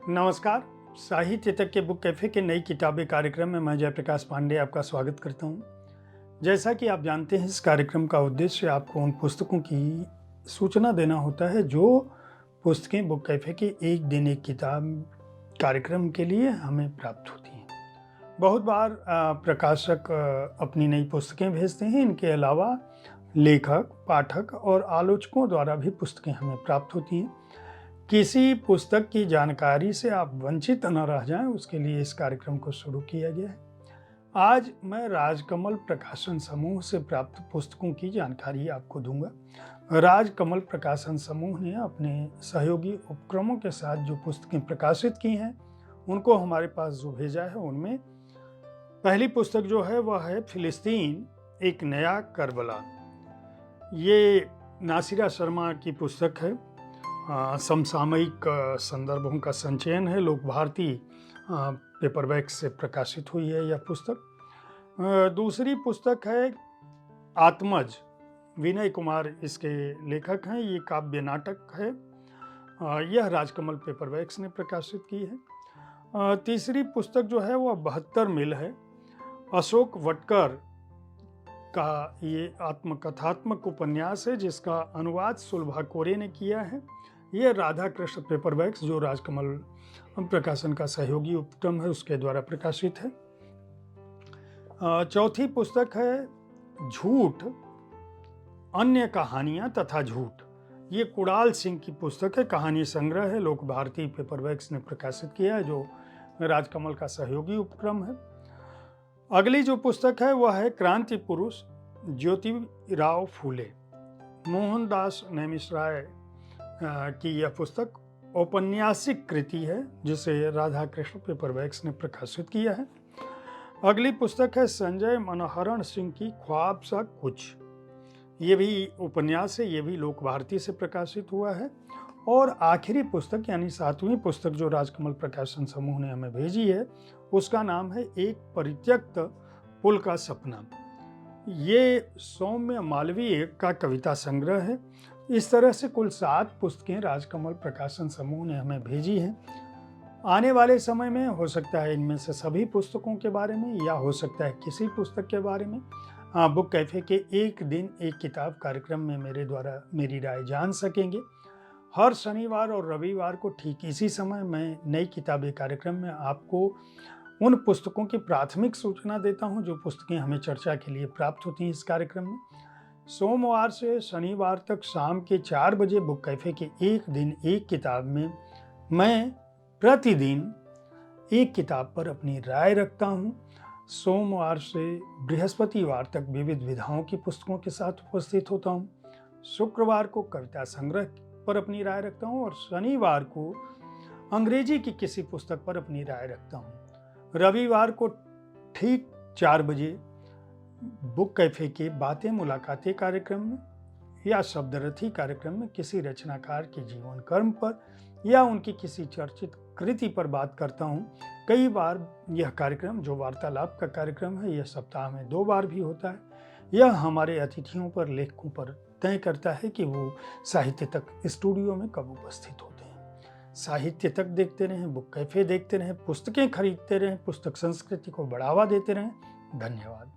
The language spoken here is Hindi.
नमस्कार। साहित्य तक के बुक कैफ़े के नई किताबें कार्यक्रम में मैं जयप्रकाश पांडे आपका स्वागत करता हूं। जैसा कि आप जानते हैं, इस कार्यक्रम का उद्देश्य आपको उन पुस्तकों की सूचना देना होता है जो पुस्तकें बुक कैफ़े के एक दिन एक किताब कार्यक्रम के लिए हमें प्राप्त होती हैं। बहुत बार प्रकाशक अपनी नई पुस्तकें भेजते हैं। इनके अलावा लेखक, पाठक और आलोचकों द्वारा भी पुस्तकें हमें प्राप्त होती हैं। किसी पुस्तक की जानकारी से आप वंचित न रह जाएं, उसके लिए इस कार्यक्रम को शुरू किया गया है। आज मैं राजकमल प्रकाशन समूह से प्राप्त पुस्तकों की जानकारी आपको दूंगा। राजकमल प्रकाशन समूह ने अपने सहयोगी उपक्रमों के साथ जो पुस्तकें प्रकाशित की हैं, उनको हमारे पास जो भेजा है, उनमें पहली पुस्तक जो है वह है फिलिस्तीन, एक नया करबला। ये नासिरा शर्मा की पुस्तक है। समसामयिक संदर्भों का संचयन है। लोक भारती पेपरबैक से प्रकाशित हुई है यह पुस्तक। दूसरी पुस्तक है आत्मज, विनय कुमार इसके लेखक हैं। ये काव्य नाटक है। यह राजकमल पेपरबैक्स ने प्रकाशित की है। तीसरी पुस्तक जो है वह 72 मील है। अशोक वटकर का ये आत्मकथात्मक उपन्यास है जिसका अनुवाद सुलभा कोरे ने किया है। यह राधा कृष्ण पेपरबैक्स, जो राजकमल प्रकाशन का सहयोगी उपक्रम है, उसके द्वारा प्रकाशित है। चौथी पुस्तक है झूठ, अन्य कहानियां तथा झूठ। ये कुणाल सिंह की पुस्तक है, कहानी संग्रह है। लोक भारती पेपरबैक्स ने प्रकाशित किया है, जो राजकमल का सहयोगी उपक्रम है। अगली जो पुस्तक है वह है क्रांति पुरुष, ज्योतिराव फूले। मोहनदास नैमिषारण्य की यह पुस्तक औपन्यासिक कृति है जिसे राधा कृष्ण पेपरबैक्स ने प्रकाशित किया है। अगली पुस्तक है संजय मनोहरण सिंह की ख्वाब सा कुछ। ये भी उपन्यास है, ये भी लोक भारती से प्रकाशित हुआ है। और आखिरी पुस्तक यानी 7वीं पुस्तक जो राजकमल प्रकाशन समूह ने हमें भेजी है, उसका नाम है एक परित्यक्त पुल का सपना। ये सौम्य मालवीय का कविता संग्रह है। इस तरह से कुल 7 पुस्तकें राजकमल प्रकाशन समूह ने हमें भेजी हैं। आने वाले समय में हो सकता है इनमें से सभी पुस्तकों के बारे में, या हो सकता है किसी पुस्तक के बारे में बुक कैफे के एक दिन एक किताब कार्यक्रम में मेरे द्वारा मेरी राय जान सकेंगे। हर शनिवार और रविवार को ठीक इसी समय मैं नई किताबें कार्यक्रम में आपको उन पुस्तकों की प्राथमिक सूचना देता हूं जो पुस्तकें हमें चर्चा के लिए प्राप्त होती हैं इस कार्यक्रम में। सोमवार से शनिवार तक शाम के 4 बजे बुक कैफे के एक दिन एक किताब में मैं प्रतिदिन एक किताब पर अपनी राय रखता हूं। सोमवार से बृहस्पतिवार तक विविध विधाओं की पुस्तकों के साथ उपस्थित होता हूं। शुक्रवार को कविता संग्रह पर अपनी राय रखता हूं और शनिवार को अंग्रेजी की किसी पुस्तक पर अपनी राय रखता हूं। रविवार को ठीक 4 बजे बुक कैफे के बातें मुलाकातें कार्यक्रम में या शब्दरथी कार्यक्रम में किसी रचनाकार के जीवन कर्म पर या उनकी किसी चर्चित कृति पर बात करता हूं। कई बार यह कार्यक्रम, जो वार्तालाप का कार्यक्रम है, यह सप्ताह में 2 बार भी होता है। यह हमारे अतिथियों पर, लेखकों पर तय करता है कि वो साहित्य तक स्टूडियो में कब उपस्थित होते हैं। साहित्य तक देखते रहें, बुक कैफे देखते रहें, पुस्तकें खरीदते रहें, पुस्तक संस्कृति को बढ़ावा देते रहें। धन्यवाद।